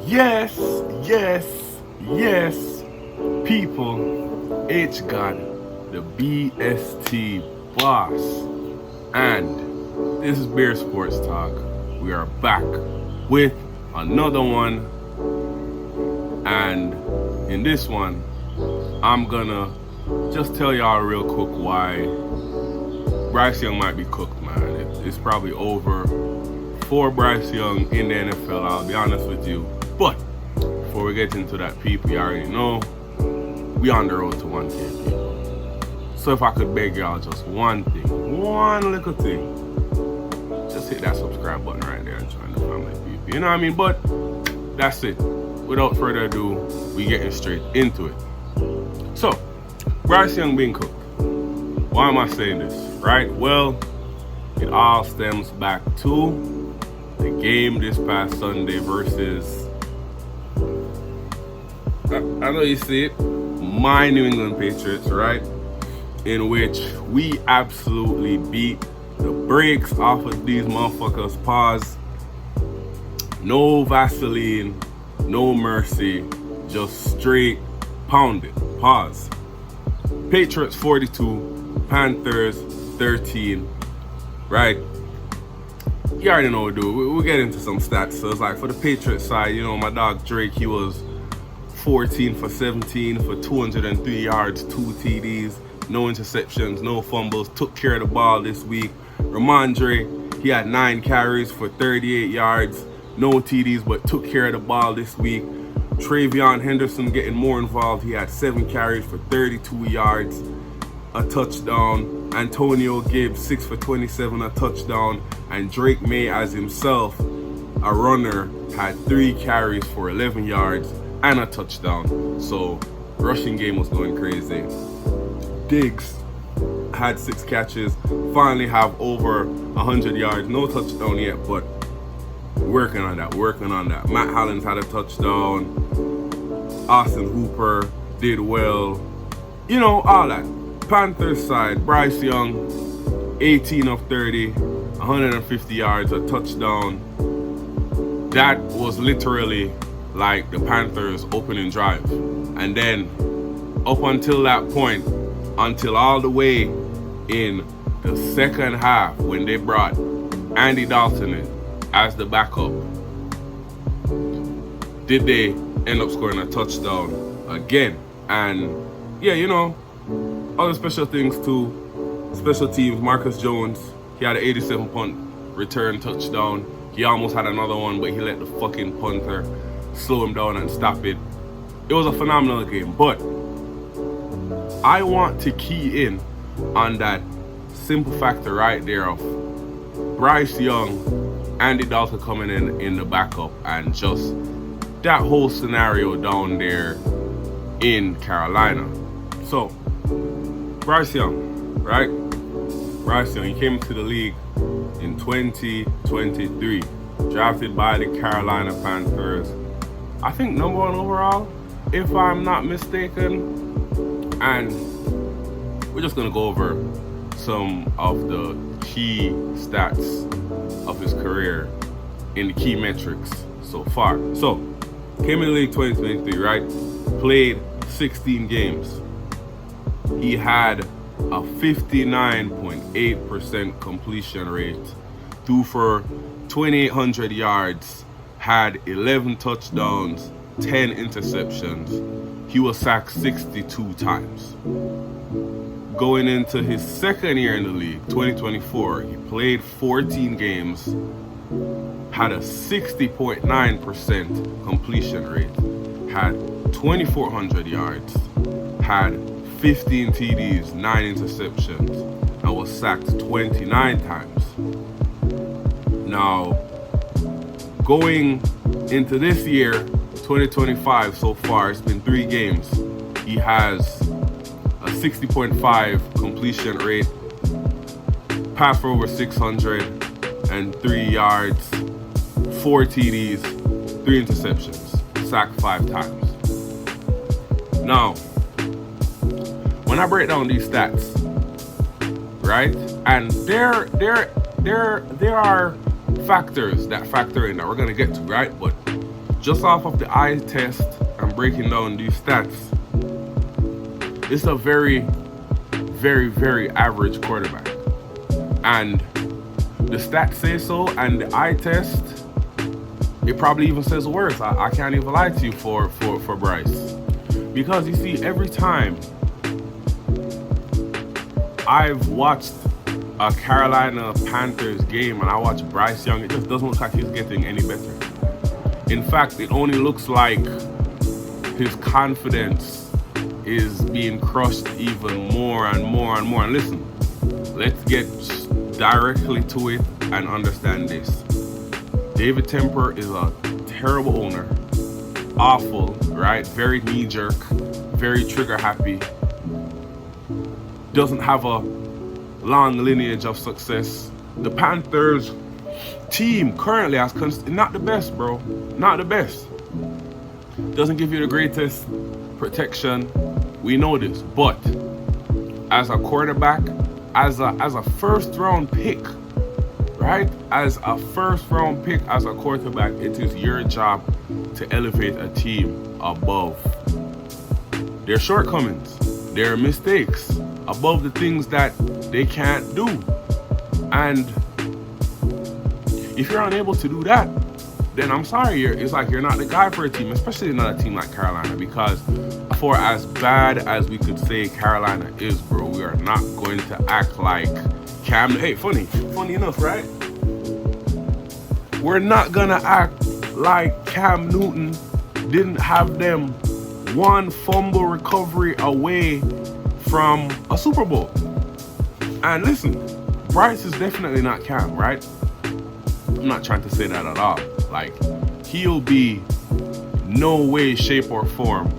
Yes, yes, yes, people. H God, the BST boss, and this is Bear Sports Talk. We are back with another one, and in this one, I'm gonna just tell y'all real quick why Bryce Young might be cooked, man. It's probably over for Bryce Young in the NFL, I'll be honest with you. But before we get into that, people, you already know we on the road to 1K, people. So if I could beg y'all just one thing, one little thing, just hit that subscribe button right there and join the family, people. You know what I mean? But that's it. Without further ado, we getting straight into it. So, Bryce Young being cooked. Why am I saying this? Right? Well, it all stems back to the game this past Sunday versus, I know you see it, my New England Patriots, right? In which we absolutely beat the brakes off of these motherfuckers. Pause. No Vaseline, no mercy, just straight pounded. Pause. Patriots 42, Panthers 13, right? You already know what we do. We'll get into some stats. So it's like for the Patriots side, you know, my dog Drake, he was 14 for 17 for 203 yards, 2 TDs, no interceptions, no fumbles, took care of the ball this week. Ramondre, he had 9 carries for 38 yards, no TDs, but took care of the ball this week. Travion Henderson getting more involved. He had 7 carries for 32 yards, a touchdown. Antonio Gibbs, 6 for 27, a touchdown. And Drake May as himself, a runner, had 3 carries for 11 yards and a touchdown. So rushing game was going crazy. Diggs had 6 catches, finally have over 100 yards. No touchdown yet, but working on that. Matt Hollins had a touchdown. Austin Hooper did well. You know, all that. Panthers side, Bryce Young, 18 of 30, 150 yards, a touchdown. That was literally like the Panthers' opening drive. And then up until that point, until all the way in the second half when they brought Andy Dalton in as the backup, did they end up scoring a touchdown again. And yeah, you know, other special things too. Special teams, Marcus Jones, he had an 87 punt return touchdown. He almost had another one, but he let the fucking punter slow him down and stop it. It was a phenomenal game, but I want to key in on that simple factor right there of Bryce Young, Andy Dalton coming in the backup, and just that whole scenario down there in Carolina. So, Bryce Young, right? Bryce Young, he came into the league in 2023, drafted by the Carolina Panthers. I think number 1 overall, if I'm not mistaken. And we're just gonna go over some of the key stats of his career in the key metrics so far. So, came in the league 2023, right? Played 16 games. He had a 59.8% completion rate, threw for 2,800 yards, had 11 touchdowns, 10 interceptions. He was sacked 62 times. Going into his second year in the league, 2024, he played 14 games, had a 60.9% completion rate, had 2,400 yards, had 15 TDs, 9 interceptions, and was sacked 29 times. Now, going into this year, 2025 so far, it's been 3 games. He has a 60.5 completion rate, pass for over 603 yards, 4 TDs, 3 interceptions, sacked 5 times. Now, when I break down these stats, right, and there are factors that factor in that we're gonna get to, right? But just off of the eye test and breaking down these stats, it's a very, very, very average quarterback. And the stats say so, and the eye test, it probably even says worse. I can't even lie to you for Bryce. Because you see, every time I've watched a Carolina Panthers game and I watch Bryce Young, it just doesn't look like he's getting any better. In fact, it only looks like his confidence is being crushed even more and more and more. And listen, let's get directly to it and understand this. David Temper is a terrible owner. Awful, right? Very knee-jerk, very trigger-happy. Doesn't have a long lineage of success. The Panthers team currently has not the best, bro. Not the best. Doesn't give you the greatest protection. We know this. But as a quarterback, as a first-round pick, right? As a first-round pick, as a quarterback, it is your job to elevate a team above their shortcomings, their mistakes, above the things that they can't do. And if you're unable to do that, then I'm sorry, it's like you're not the guy for a team, especially not a team like Carolina, because for as bad as we could say Carolina is, bro, we are not going to act like Cam. Hey, funny enough, right? We're not gonna act like Cam Newton didn't have them one fumble recovery away from a Super Bowl. And listen, Bryce is definitely not Cam, right? I'm not trying to say that at all. Like, he'll be no way, shape, or form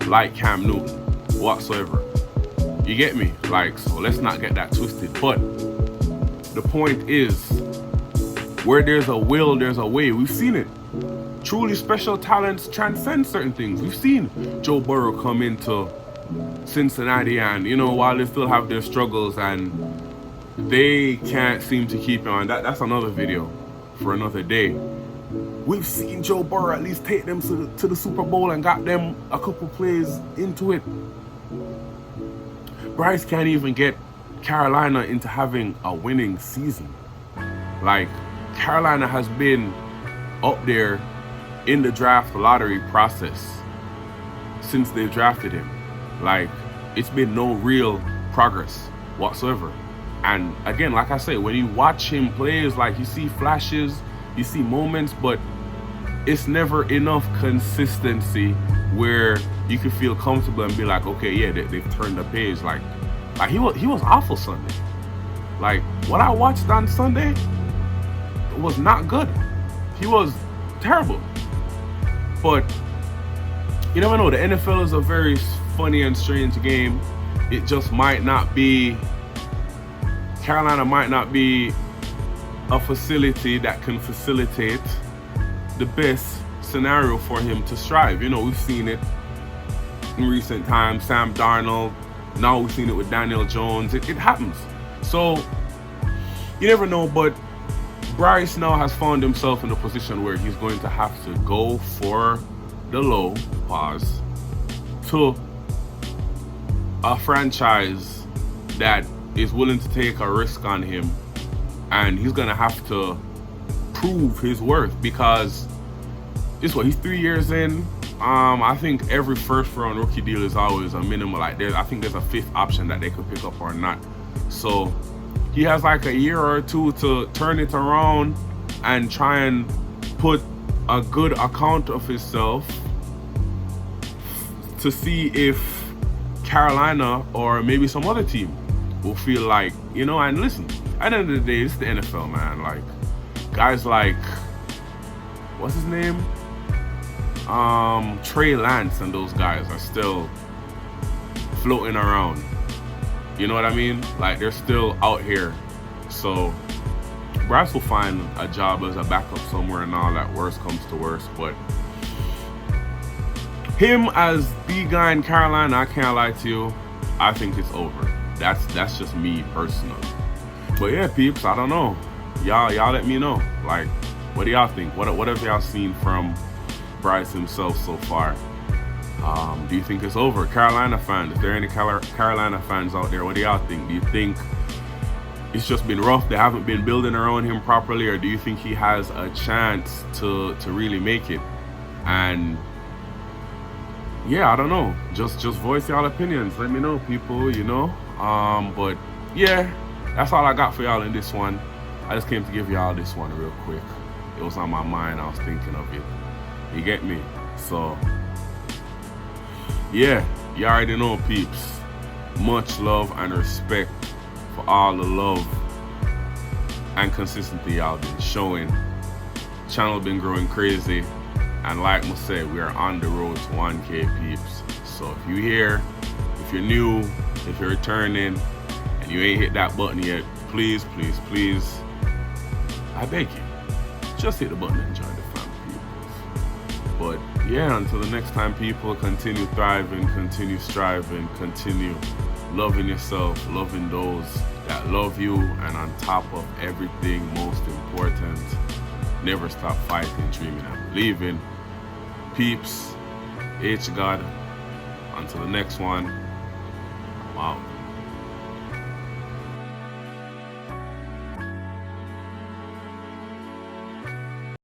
like Cam Newton whatsoever. You get me? Like, so let's not get that twisted. But the point is, where there's a will, there's a way. We've seen it. Truly special talents transcend certain things. We've seen Joe Burrow come into Cincinnati and, while they still have their struggles and they can't seem to keep on. That's another video for another day. We've seen Joe Burrow at least take them to the Super Bowl and got them a couple plays into it. Bryce can't even get Carolina into having a winning season. Like, Carolina has been up there in the draft lottery process since they drafted him. Like, it's been no real progress whatsoever. And again, like I say, when you watch him play, it's like you see flashes, you see moments, but it's never enough consistency where you can feel comfortable and be like, okay, yeah, they've turned the page. Like he was awful Sunday. Like, what I watched on Sunday was not good. He was terrible. But you never know. The NFL is a very funny and strange game. It just might not be, Carolina might not be a facility that can facilitate the best scenario for him to strive. We've seen it in recent times. Sam Darnold. Now we've seen it with Daniel Jones. It happens. So you never know, but Bryce now has found himself in a position where he's going to have to go for the low, pause, to a franchise that is willing to take a risk on him, and he's going to have to prove his worth, because he's 3 years in. I think every first round rookie deal is always a minimum. Like, I think there's a fifth option that they could pick up or not. So he has like a year or two to turn it around and try and put a good account of himself to see if Carolina or maybe some other team will feel like, and listen, at the end of the day, it's the NFL, man. Like, guys like, what's his name? Trey Lance and those guys are still floating around. You know what I mean? Like, they're still out here. So Bryce will find a job as a backup somewhere and all that, worst comes to worst. But him as the guy in Carolina, I can't lie to you, I think it's over. That's just me personally. But yeah, peeps, I don't know. Y'all let me know. Like, what do y'all think? What have y'all seen from Bryce himself so far. Do you think it's over? Carolina fans, is there any Carolina fans out there? What do y'all think? Do you think it's just been rough, they haven't been building around him properly, or do you think he has a chance to really make it? And yeah, I don't know. Just voice y'all opinions. Let me know, people, you know. But yeah, that's all I got for y'all in this one. I just came to give y'all this one real quick. It was on my mind, I was thinking of it. You get me? So yeah, you already know, peeps. Much love and respect for all the love and consistency y'all been showing. Channel been growing crazy, and like I said, we are on the road to 1K, peeps. So if you're here, if you're new, if you're returning, and you ain't hit that button yet, please, please, please, I beg you, just hit the button and join the family, peeps. But yeah, until the next time, people, continue thriving, continue striving, continue loving yourself, loving those that love you, and on top of everything, most important, never stop fighting, dreaming, and believing. Peeps, H God. Until the next one, I'm out.